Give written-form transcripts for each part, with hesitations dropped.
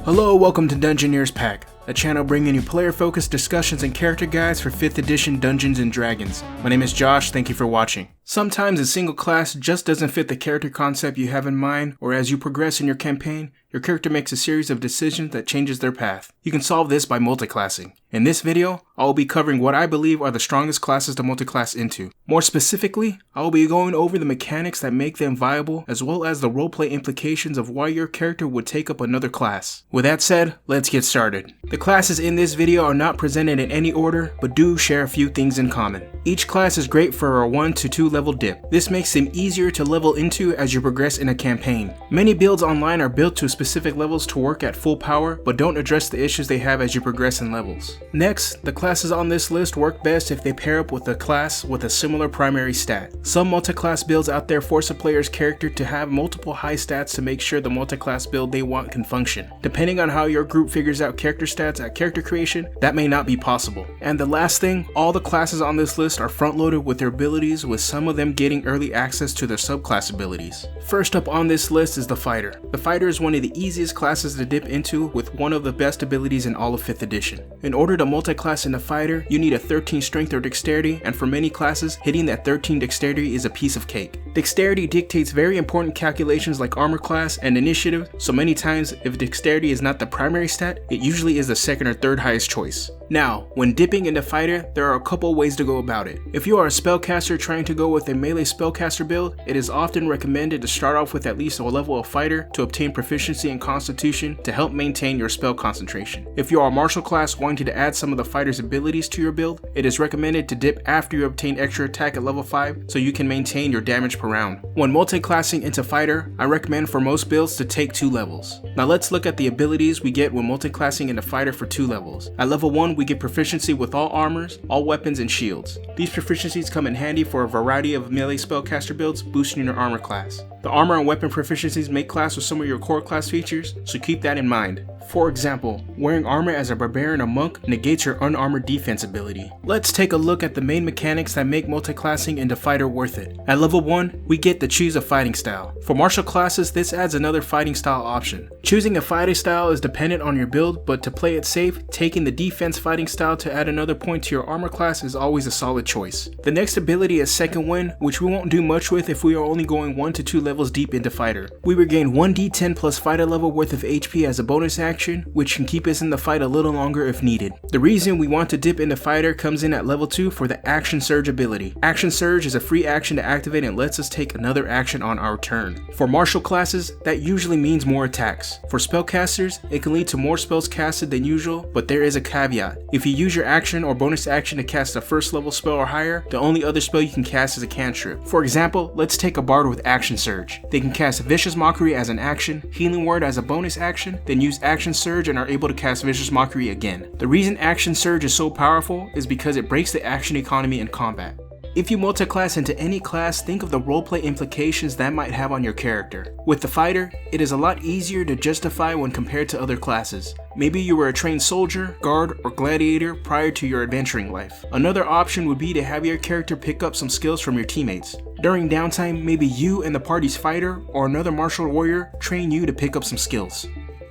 Hello, welcome to Dungeoneers Pack, a channel bringing you player-focused discussions and character guides for 5th edition Dungeons & Dragons. My name is Josh, thank you for watching. Sometimes a single class just doesn't fit the character concept you have in mind, or as you progress in your campaign, your character makes a series of decisions that changes their path. You can solve this by multiclassing. In this video, I will be covering what I believe are the strongest classes to multiclass into. More specifically, I will be going over the mechanics that make them viable, as well as the roleplay implications of why your character would take up another class. With that said, let's get started. The classes in this video are not presented in any order, but do share a few things in common. Each class is great for a 1 to 2 level dip. This makes them easier to level into as you progress in a campaign. Many builds online are built to specific levels to work at full power, but don't address the issues they have as you progress in levels. Next, the classes on this list work best if they pair up with a class with a similar primary stat. Some multiclass builds out there force a player's character to have multiple high stats to make sure the multiclass build they want can function. Depending on how your group figures out character stats at character creation, that may not be possible. And the last thing, all the classes on this list are front-loaded with their abilities, with some of them getting early access to their subclass abilities. First up on this list is the Fighter. The Fighter is one of the easiest classes to dip into, with one of the best abilities in all of 5th edition. In order to multiclass in the Fighter, you need a 13 strength or dexterity, and for many classes, hitting that 13 dexterity is a piece of cake. Dexterity dictates very important calculations like armor class and initiative, so many times if dexterity is not the primary stat, it usually is the second or third highest choice. Now, when dipping into Fighter, there are a couple ways to go about it. If you are a spellcaster trying to go with a melee spellcaster build, it is often recommended to start off with at least a level of Fighter to obtain proficiency in Constitution to help maintain your spell concentration. If you are a martial class wanting to add some of the Fighter's abilities to your build, it is recommended to dip after you obtain extra attack at level 5 so you can maintain your damage per round. When multiclassing into Fighter, I recommend for most builds to take 2 levels. Now let's look at the abilities we get when multiclassing into Fighter for 2 levels. At level 1, we get proficiency with all armors, all weapons, and shields. These proficiencies come in handy for a variety of melee spellcaster builds, boosting your armor class. The armor and weapon proficiencies make class with some of your core class features, so keep that in mind. For example, wearing armor as a barbarian or monk negates your unarmored defense ability. Let's take a look at the main mechanics that make multiclassing into Fighter worth it. At level 1, we get to choose a fighting style. For martial classes, this adds another fighting style option. Choosing a fighting style is dependent on your build, but to play it safe, taking the defense fighting style to add another point to your armor class is always a solid choice. The next ability is Second Wind, which we won't do much with if we are only going 1 to 2 levels deep into Fighter. We regain 1d10 plus Fighter level worth of HP as a bonus action, which can keep us in the fight a little longer if needed. The reason we want to dip into Fighter comes in at level 2 for the Action Surge ability. Action Surge is a free action to activate and lets us take another action on our turn. For martial classes, that usually means more attacks. For spellcasters, it can lead to more spells casted than usual, but there is a caveat. If you use your action or bonus action to cast a first level spell or higher, the only other spell you can cast is a cantrip. For example, let's take a bard with Action Surge. They can cast Vicious Mockery as an action, Healing Word as a bonus action, then use Action Surge and are able to cast Vicious Mockery again. The reason Action Surge is so powerful is because it breaks the action economy in combat. If you multiclass into any class, think of the roleplay implications that might have on your character. With the Fighter, it is a lot easier to justify when compared to other classes. Maybe you were a trained soldier, guard, or gladiator prior to your adventuring life. Another option would be to have your character pick up some skills from your teammates. During downtime, maybe you and the party's fighter or another martial warrior train you to pick up some skills.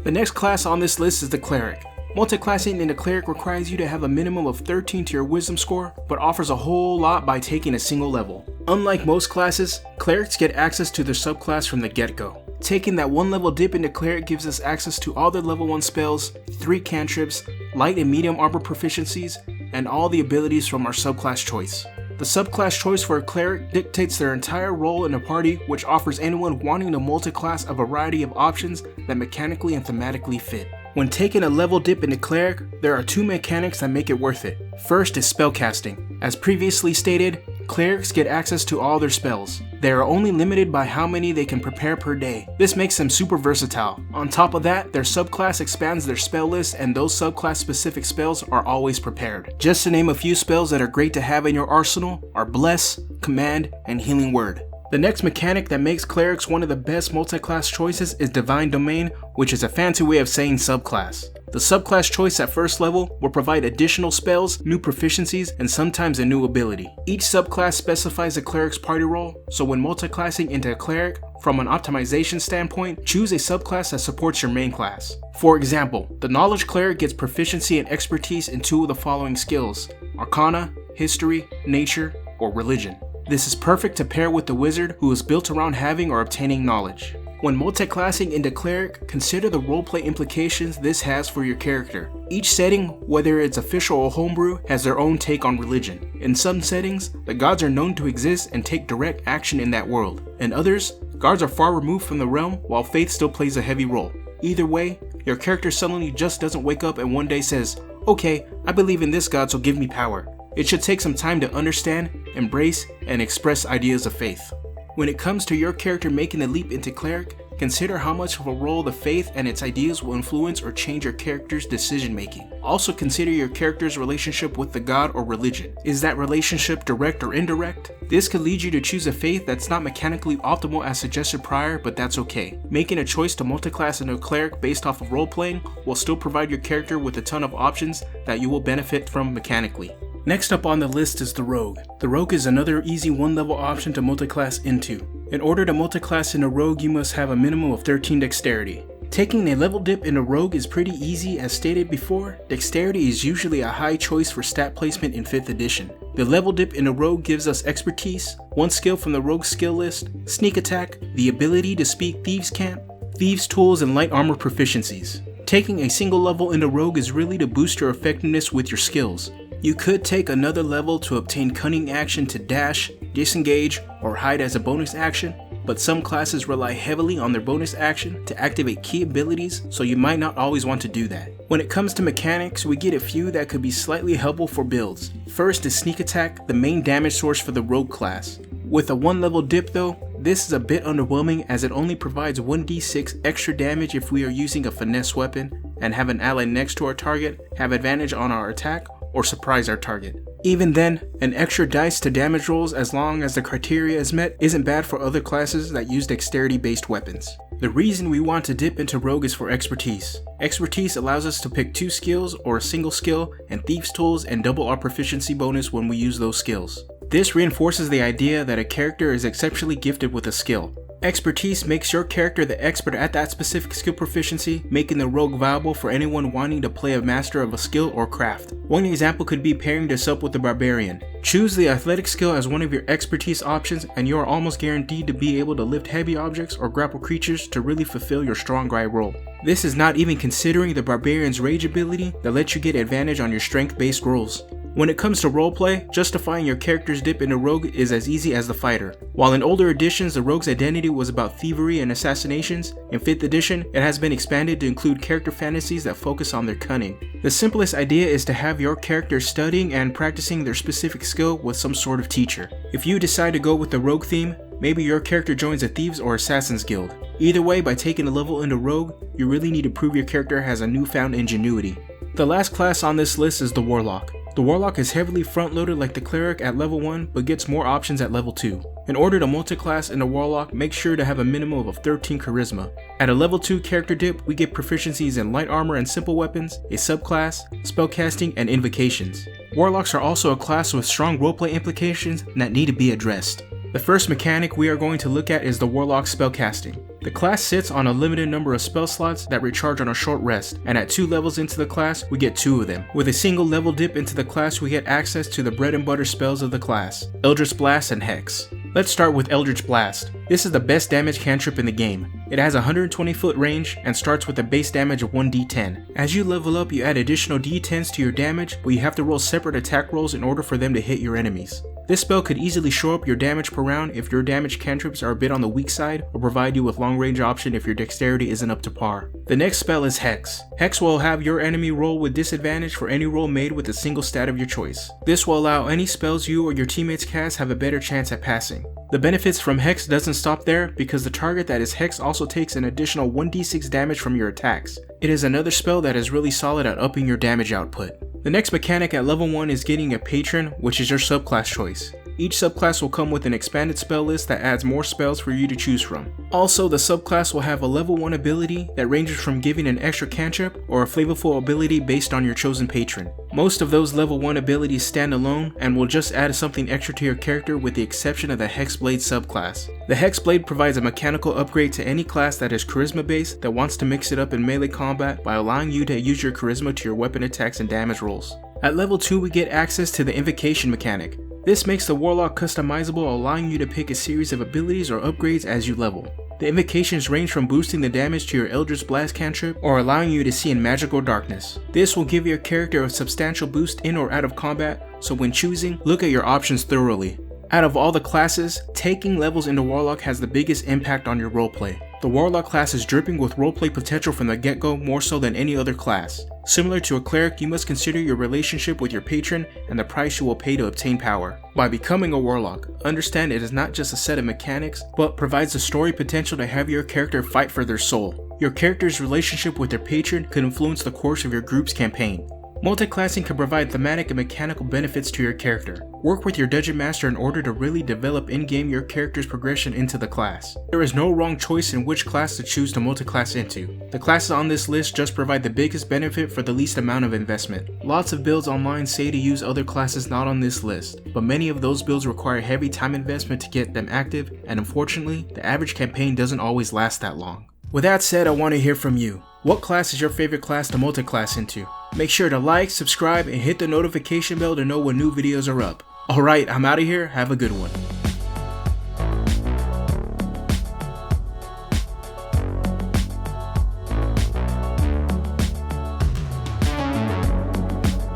The next class on this list is the Cleric. Multiclassing into Cleric requires you to have a minimum of 13 to your wisdom score, but offers a whole lot by taking a single level. Unlike most classes, Clerics get access to their subclass from the get-go. Taking that 1 level dip into Cleric gives us access to all their level 1 spells, 3 cantrips, light and medium armor proficiencies, and all the abilities from our subclass choice. The subclass choice for a Cleric dictates their entire role in a party, which offers anyone wanting to multiclass a variety of options that mechanically and thematically fit. When taking a level dip into Cleric, there are 2 mechanics that make it worth it. First is spellcasting. As previously stated, Clerics get access to all their spells. They are only limited by how many they can prepare per day. This makes them super versatile. On top of that, their subclass expands their spell list, and those subclass specific spells are always prepared. Just to name a few spells that are great to have in your arsenal are Bless, Command, and Healing Word. The next mechanic that makes Clerics one of the best multi-class choices is Divine Domain, which is a fancy way of saying subclass. The subclass choice at first level will provide additional spells, new proficiencies, and sometimes a new ability. Each subclass specifies a Cleric's party role, so when multiclassing into a Cleric, from an optimization standpoint, choose a subclass that supports your main class. For example, the Knowledge Cleric gets proficiency and expertise in 2 of the following skills: Arcana, History, Nature, or Religion. This is perfect to pair with the Wizard, who is built around having or obtaining knowledge. When multiclassing into Cleric, consider the roleplay implications this has for your character. Each setting, whether it's official or homebrew, has their own take on religion. In some settings, the gods are known to exist and take direct action in that world. In others, gods are far removed from the realm, while faith still plays a heavy role. Either way, your character suddenly just doesn't wake up and one day says, "Okay, I believe in this god, so give me power." It should take some time to understand, embrace, and express ideas of faith. When it comes to your character making the leap into Cleric, consider how much of a role the faith and its ideas will influence or change your character's decision making. Also consider your character's relationship with the god or religion. Is that relationship direct or indirect? This could lead you to choose a faith that's not mechanically optimal as suggested prior, but that's okay. Making a choice to multiclass into a Cleric based off of role-playing will still provide your character with a ton of options that you will benefit from mechanically. Next up on the list is the Rogue. The Rogue is another easy 1-level option to multiclass into. In order to multiclass into Rogue, you must have a minimum of 13 Dexterity. Taking a level dip into Rogue is pretty easy. As stated before, Dexterity is usually a high choice for stat placement in 5th edition. The level dip into Rogue gives us Expertise, 1 skill from the Rogue skill list, Sneak Attack, the ability to speak Thieves' Camp, Thieves' Tools, and Light Armor proficiencies. Taking a single level into Rogue is really to boost your effectiveness with your skills. You could take another level to obtain Cunning action to dash, disengage, or hide as a bonus action, but some classes rely heavily on their bonus action to activate key abilities, so you might not always want to do that. When it comes to mechanics, we get a few that could be slightly helpful for builds. First is Sneak Attack, the main damage source for the Rogue class. With a 1-level dip though, this is a bit underwhelming as it only provides 1d6 extra damage if we are using a finesse weapon and have an ally next to our target, have advantage on our attack, or surprise our target. Even then, an extra dice to damage rolls as long as the criteria is met isn't bad for other classes that use dexterity based weapons. The reason we want to dip into Rogue is for Expertise. Expertise allows us to pick 2 skills or a single skill and Thieves' Tools and double our proficiency bonus when we use those skills. This reinforces the idea that a character is exceptionally gifted with a skill. Expertise makes your character the expert at that specific skill proficiency, making the Rogue viable for anyone wanting to play a master of a skill or craft. One example could be pairing this up with the Barbarian. Choose the Athletic skill as one of your Expertise options and you are almost guaranteed to be able to lift heavy objects or grapple creatures to really fulfill your strong guy role. This is not even considering the Barbarian's Rage ability that lets you get advantage on your strength based rolls. When it comes to roleplay, justifying your character's dip into Rogue is as easy as the Fighter. While in older editions the Rogue's identity was about thievery and assassinations, in 5th edition it has been expanded to include character fantasies that focus on their cunning. The simplest idea is to have your character studying and practicing their specific skill with some sort of teacher. If you decide to go with the Rogue theme, maybe your character joins a Thieves or Assassins guild. Either way, by taking a level into Rogue, you really need to prove your character has a newfound ingenuity. The last class on this list is the Warlock. The Warlock is heavily front-loaded like the Cleric at level 1, but gets more options at level 2. In order to multiclass in the Warlock, make sure to have a minimum of 13 Charisma. At a level 2 character dip, we get proficiencies in Light Armor and Simple Weapons, a subclass, Spellcasting, and Invocations. Warlocks are also a class with strong roleplay implications that need to be addressed. The first mechanic we are going to look at is the Warlock Spellcasting. The class sits on a limited number of spell slots that recharge on a short rest, and at 2 levels into the class, we get 2 of them. With a single level dip into the class, we get access to the bread and butter spells of the class, Eldritch Blast and Hex. Let's start with Eldritch Blast. This is the best damage cantrip in the game. It has a 120 foot range and starts with a base damage of 1d10. As you level up, you add additional d10s to your damage, but you have to roll separate attack rolls in order for them to hit your enemies. This spell could easily show up your damage per round if your damage cantrips are a bit on the weak side, or provide you with long range option if your dexterity isn't up to par. The next spell is Hex. Hex will have your enemy roll with disadvantage for any roll made with a single stat of your choice. This will allow any spells you or your teammates cast have a better chance at passing. The benefits from Hex doesn't stop there, because the target that is Hex also takes an additional 1d6 damage from your attacks. It is another spell that is really solid at upping your damage output. The next mechanic at level 1 is getting a Patron, which is your subclass choice. Each subclass will come with an expanded spell list that adds more spells for you to choose from. Also, the subclass will have a level 1 ability that ranges from giving an extra cantrip or a flavorful ability based on your chosen patron. Most of those level 1 abilities stand alone and will just add something extra to your character with the exception of the Hexblade subclass. The Hexblade provides a mechanical upgrade to any class that is charisma based that wants to mix it up in melee combat by allowing you to use your charisma to your weapon attacks and damage rolls. At level 2 we get access to the invocation mechanic. This makes the Warlock customizable, allowing you to pick a series of abilities or upgrades as you level. The invocations range from boosting the damage to your Eldritch Blast cantrip or allowing you to see in magical darkness. This will give your character a substantial boost in or out of combat, so when choosing, look at your options thoroughly. Out of all the classes, taking levels into Warlock has the biggest impact on your roleplay. The Warlock class is dripping with roleplay potential from the get-go more so than any other class. Similar to a Cleric, you must consider your relationship with your patron and the price you will pay to obtain power. By becoming a Warlock, understand it is not just a set of mechanics, but provides the story potential to have your character fight for their soul. Your character's relationship with their patron could influence the course of your group's campaign. Multiclassing can provide thematic and mechanical benefits to your character. Work with your Dungeon Master in order to really develop in-game your character's progression into the class. There is no wrong choice in which class to choose to multiclass into. The classes on this list just provide the biggest benefit for the least amount of investment. Lots of builds online say to use other classes not on this list, but many of those builds require heavy time investment to get them active, and unfortunately, the average campaign doesn't always last that long. With that said, I want to hear from you. What class is your favorite class to multiclass into? Make sure to like, subscribe, and hit the notification bell to know when new videos are up. Alright, I'm out of here, have a good one.